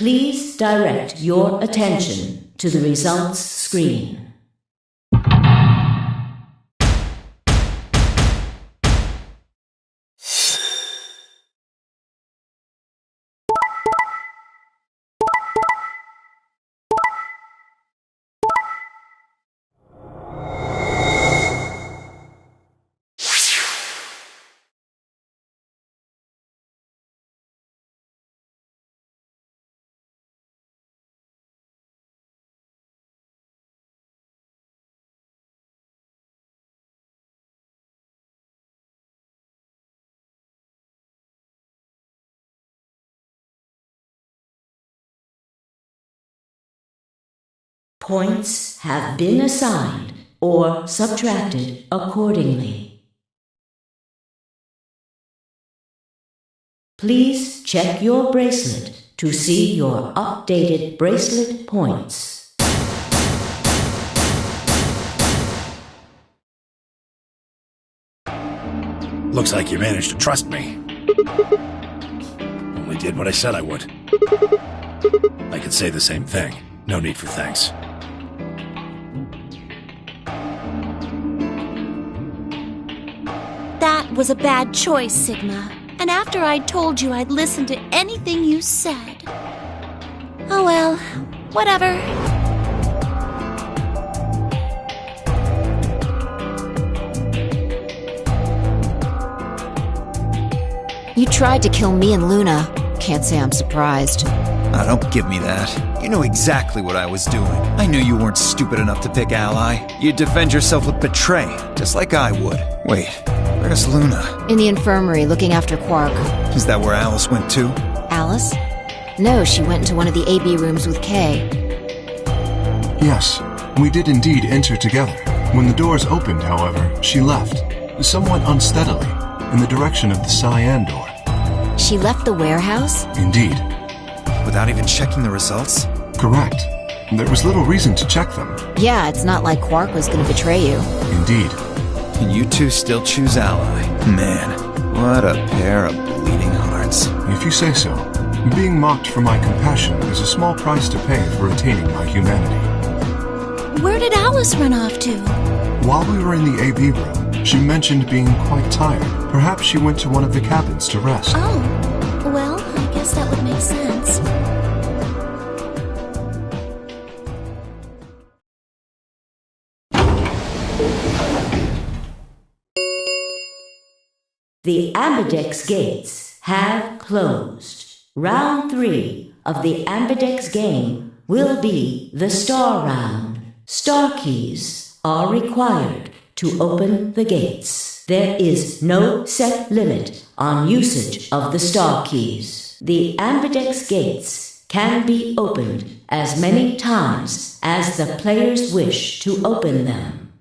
Please direct your attention to the results screen. Points have been assigned or subtracted accordingly. Please check your bracelet to see your updated bracelet points. Looks like you managed to trust me. Only did what I said I would. I could say the same thing. No need for thanks. That was a bad choice, Sigma. And after I'd told you I'd listen to anything you said. Oh well, whatever. You tried to kill me and Luna. Can't say I'm surprised. Ah, don't give me that. You knew exactly what I was doing. I knew you weren't stupid enough to pick Ally. You'd defend yourself with betray, just like I would. Wait, where's Luna? In the infirmary, looking after Quark. Is that where Alice went too? Alice? No, she went into one of the AB rooms with Kay. Yes, we did indeed enter together. When the doors opened, however, she left, somewhat unsteadily, in the direction of the cyan door. She left the warehouse? Indeed. Without even checking the results? Correct. There was little reason to check them. Yeah, it's not like Quark was going to betray you. Indeed. And you two still choose Ally. Man, what a pair of bleeding hearts. If you say so. Being mocked for my compassion is a small price to pay for attaining my humanity. Where did Alice run off to? While we were in the AB room, she mentioned being quite tired. Perhaps she went to one of the cabins to rest. Oh, well, I guess that would make sense. The Ambidex gates have closed. Round 3 of the Ambidex game will be the Star Round. Star keys are required to open the gates. There is no set limit on usage of the Star keys. The Ambidex gates can be opened as many times as the players wish to open them.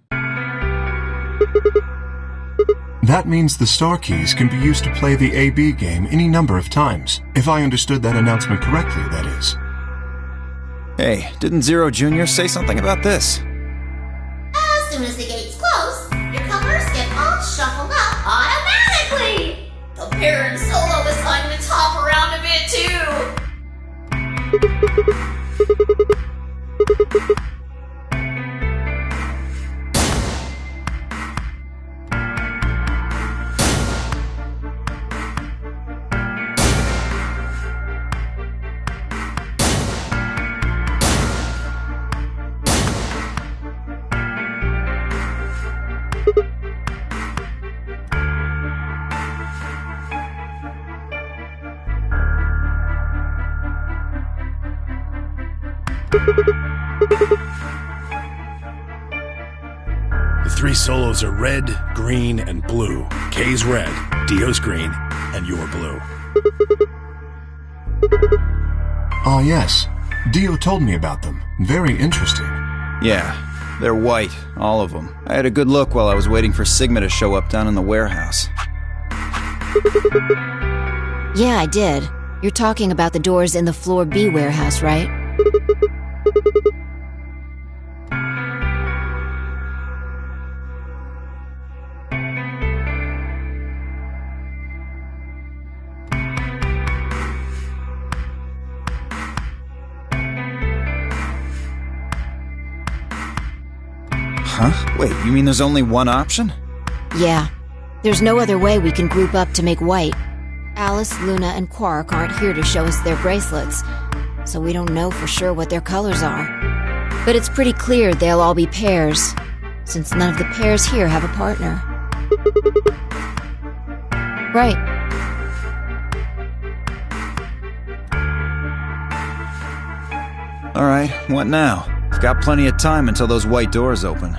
That means the star keys can be used to play the AB game any number of times. If I understood that announcement correctly, that is. Hey, didn't Zero Jr. say something about this? As soon as the gates close, your colors get all shuffled up automatically! The pair and solo assignments hop around a bit too! The 3 solos are red, green, and blue. Kay's red, Dio's green, and you're blue. Ah, yes. Dio told me about them. Very interesting. Yeah, they're white, all of them. I had a good look while I was waiting for Sigma to show up down in the warehouse. Yeah, I did. You're talking about the doors in the Floor B warehouse, right? Huh? Wait, you mean there's only one option? Yeah. There's no other way we can group up to make white. Alice, Luna, and Quark aren't here to show us their bracelets, so we don't know for sure what their colors are. But it's pretty clear they'll all be pairs, since none of the pairs here have a partner. Right. Alright, what now? We've got plenty of time until those white doors open.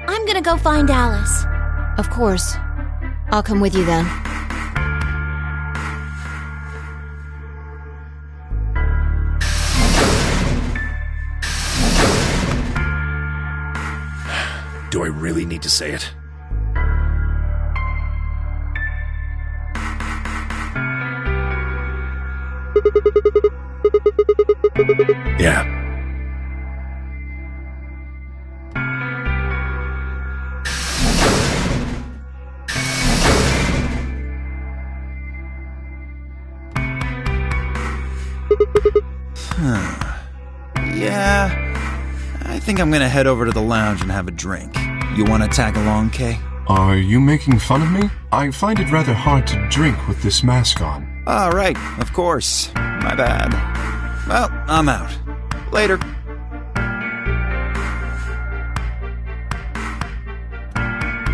I'm gonna go find Alice. Of course. I'll come with you then. Do I really need to say it? Yeah. Yeah, I think I'm gonna head over to the lounge and have a drink. You wanna tag along, Kay? Are you making fun of me? I find it rather hard to drink with this mask on. Ah, right, of course. My bad. Well, I'm out. Later.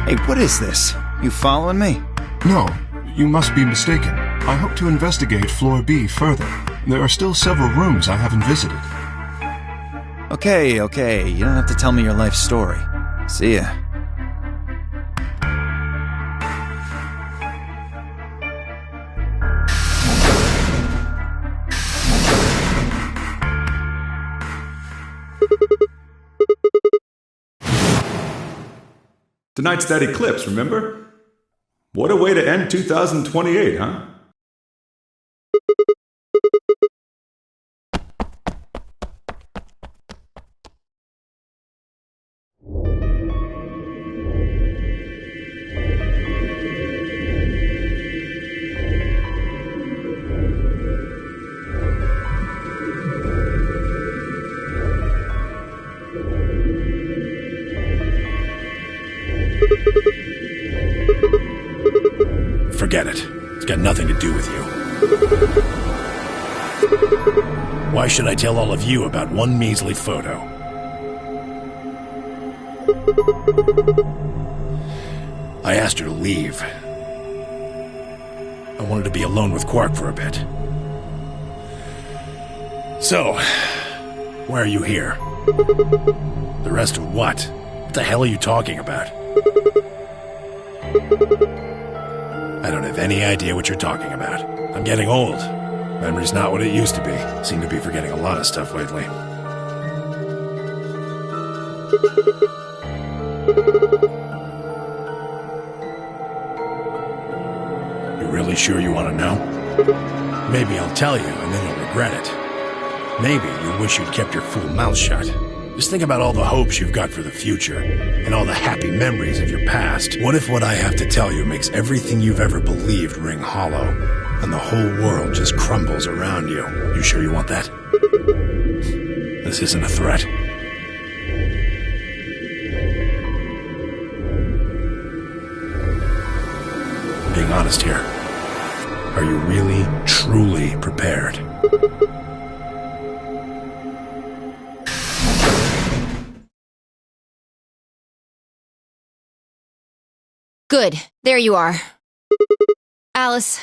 Hey, what is this? You following me? No, you must be mistaken. I hope to investigate Floor B further. There are still several rooms I haven't visited. Okay, you don't have to tell me your life story. See ya. Tonight's that eclipse, remember? What a way to end 2028, huh? Forget it. It's got nothing to do with you. Why should I tell all of you about one measly photo? I asked her to leave. I wanted to be alone with Quark for a bit. So, why are you here? The rest of what? What the hell are you talking about? I don't have any idea what you're talking about. I'm getting old. Memory's not what it used to be. Seem to be forgetting a lot of stuff lately. You really sure you want to know? Maybe I'll tell you and then you'll regret it. Maybe you'll wish you'd kept your fool mouth shut. Just think about all the hopes you've got for the future, and all the happy memories of your past. What if what I have to tell you makes everything you've ever believed ring hollow, and the whole world just crumbles around you? You sure you want that? This isn't a threat. I'm being honest here. Are you really, truly prepared? Good. There you are. Alice's.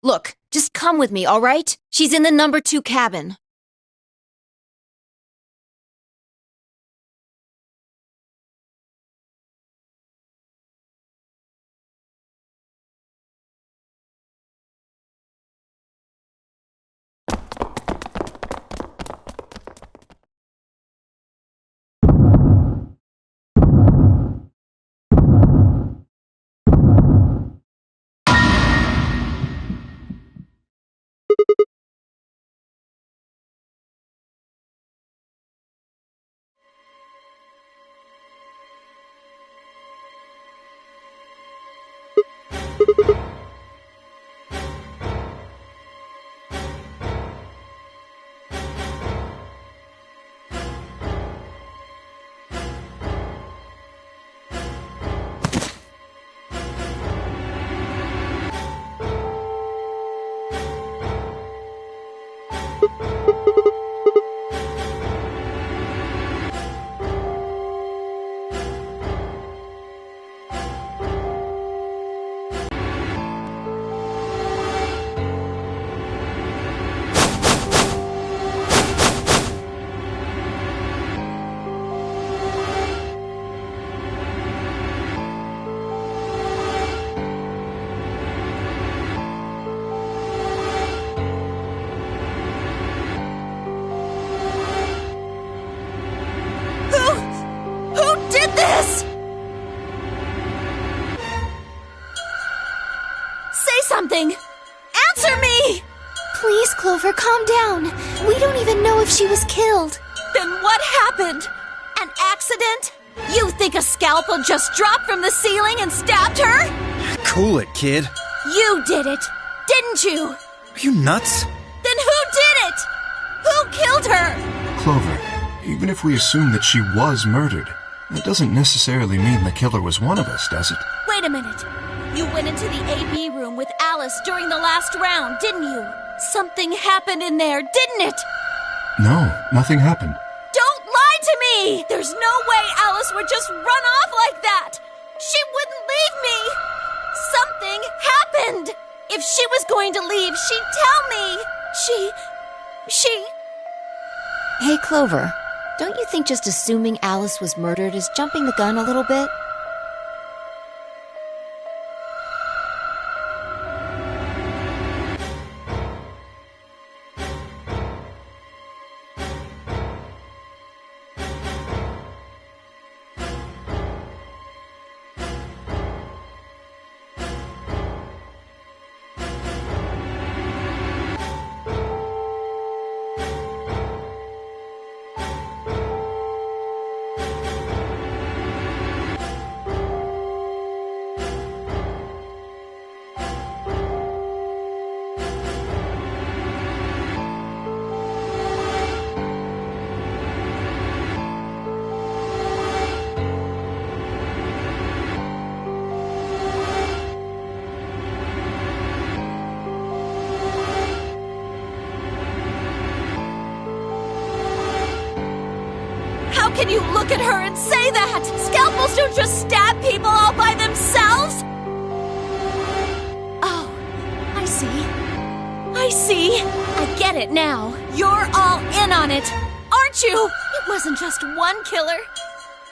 Look, just come with me, all right? She's in the number 2 cabin. Who did this? Say something! Answer me! Please, Clover, calm down. We don't even know if she was killed. Then what happened? An accident? You think a scalpel just dropped from the ceiling and stabbed her? Cool it, kid. You did it, didn't you? Are you nuts? Then who did it? Who killed her? Clover, even if we assume that she was murdered, that doesn't necessarily mean the killer was one of us, does it? Wait a minute. You went into the AB room with Alice during the last round, didn't you? Something happened in there, didn't it? No, nothing happened. Don't lie to me! There's no way Alice would just run off like that! She wouldn't leave me! Something happened! If she was going to leave, she'd tell me! She... Hey, Clover, don't you think just assuming Alice was murdered is jumping the gun a little bit? How can you look at her and say that? Scalpels don't just stab people all by themselves! Oh, I see. I see. I get it now. You're all in on it, aren't you? It wasn't just one killer.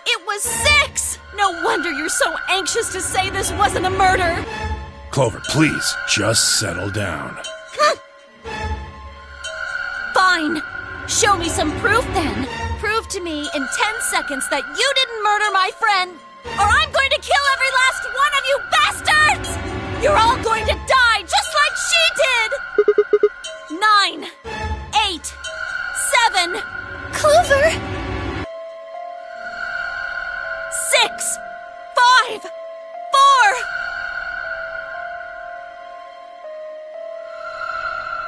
It was 6! No wonder you're so anxious to say this wasn't a murder. Clover, please, just settle down. Fine. Show me some proof then. Prove to me in 10 seconds that you didn't murder my friend, or I'm going to kill every last one of you bastards! You're all going to die just like she did! 9, 8, 7... Clover! 6, 5, 4...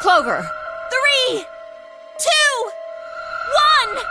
Clover! 3, 2, 1...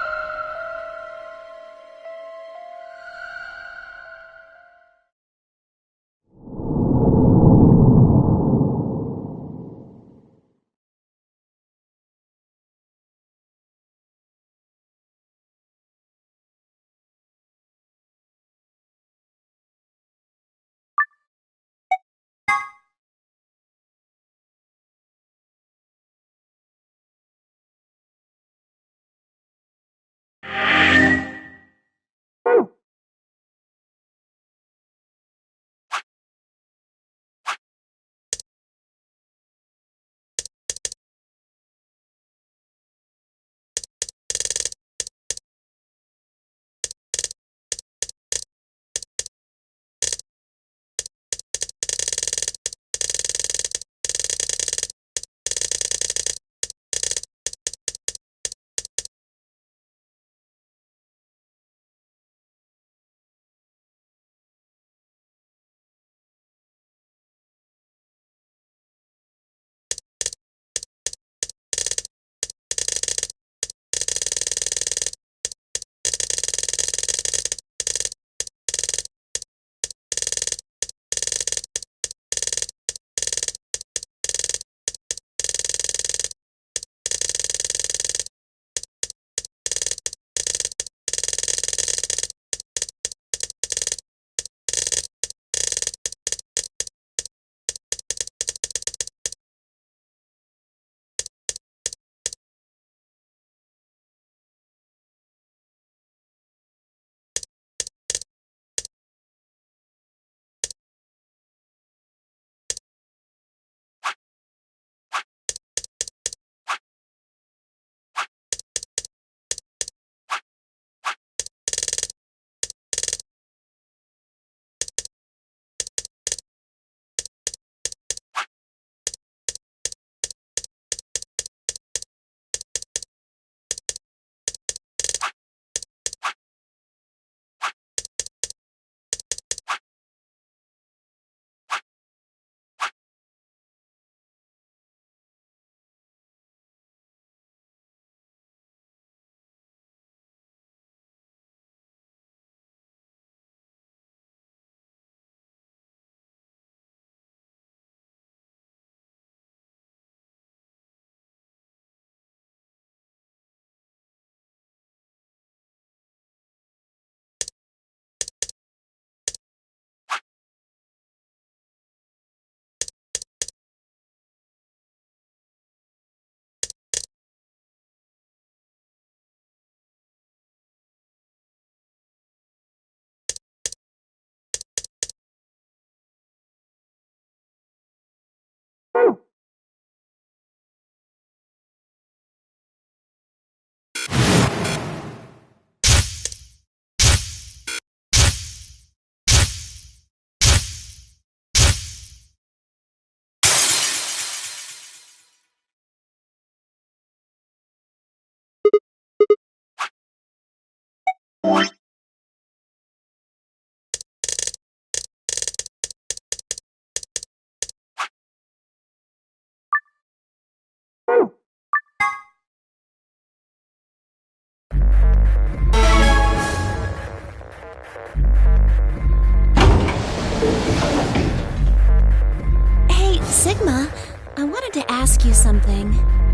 Sigma, I wanted to ask you something.